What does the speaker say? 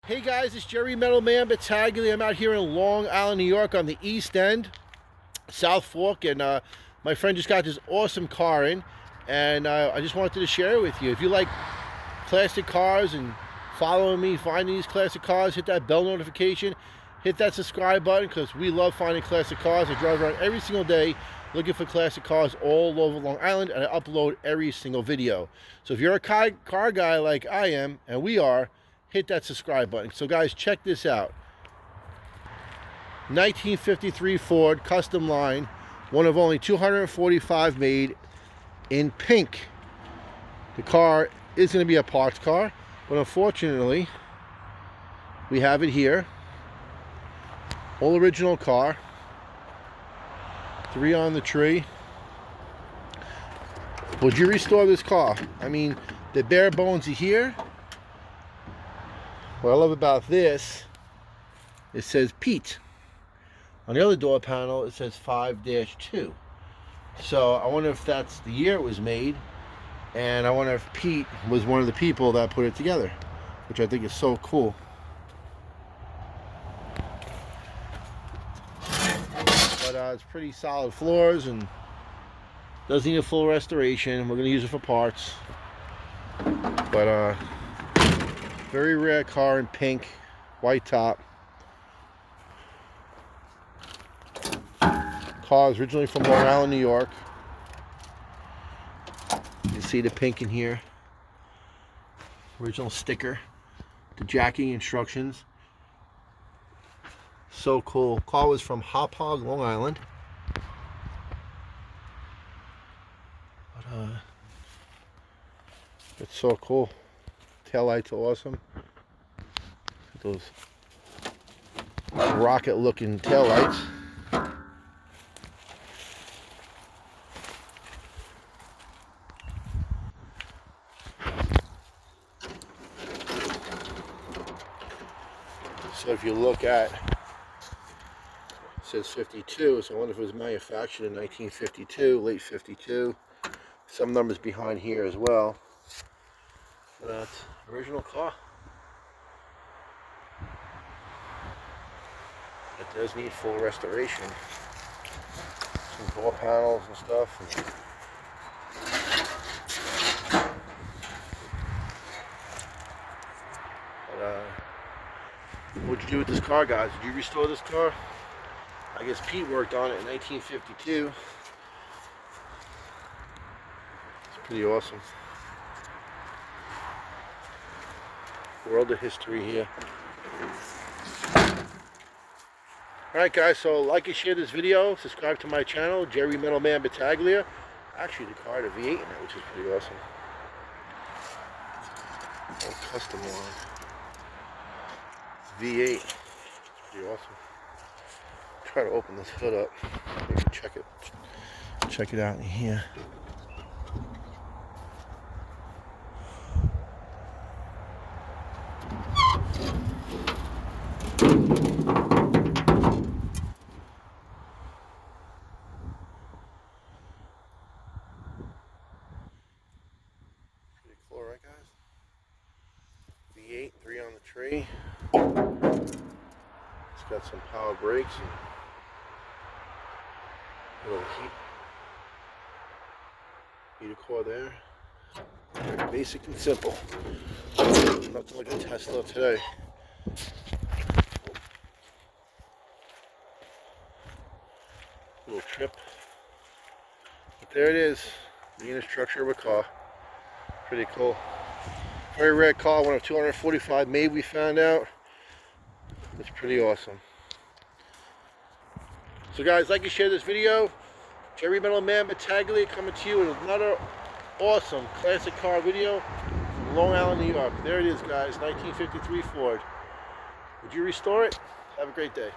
Hey guys, it's Jerry Metal Man Battaglia. I'm out here in Long Island, New York on the East End, South Fork, and my friend just got this awesome car in, and I just wanted to share it with you. If you like classic cars and following me, finding these classic cars, hit that bell notification, hit that subscribe button, because we love finding classic cars. I drive around every single day looking for classic cars all over Long Island, and I upload every single video. So if you're a car guy like I am, and we are, hit that subscribe button. So guys, check this out. 1953 Ford Customline, one of only 245 made in pink. The car is going to be a parts car, but unfortunately we have it here. All original car, 3 on the tree. Would you restore this car? I mean, the bare bones are here. What I love about this, it says Pete. On the other door panel, it says 5-2. So I wonder if that's the year it was made, and I wonder if Pete was one of the people that put it together, which I think is so cool. But it's pretty solid floors and does need a full restoration. We're going to use it for parts. But very rare car in pink, white top. Car is originally from Long Island, New York. You can see the pink in here. Original sticker. The jacking instructions. So cool. Car was from Hop Hog, Long Island. But it's so cool. Taillights are awesome. Those rocket looking taillights. So if you look at, it says 52, so I wonder if it was manufactured in 1952, late 52. Some numbers behind here as well. But that's original car. It does need full restoration. Some door panels and stuff. What'd you do with this car, guys? Did you restore this car? I guess Pete worked on it in 1952. It's pretty awesome. World of history here. Alright guys, so like and share this video, subscribe to my channel, Jerry Metal Man Battaglia. Actually the car had a V8 in it, which is pretty awesome. Customline. V8. It's pretty awesome. Try to open this hood up. Maybe check it out in here. Pretty cool, right guys? V8, 3 on the tree. It's got some power brakes and a little heater core there. Very basic and simple. Nothing like a Tesla today. Little trip. But there it is. The inner structure of a car. Pretty cool. Very rare car, one of 245 made, we found out. It's pretty awesome. So guys, like and share this video. Jerry Metal Man Battaglia coming to you with another awesome classic car video from Long Island, New York. There it is guys, 1953 Ford. Would you restore it? Have a great day.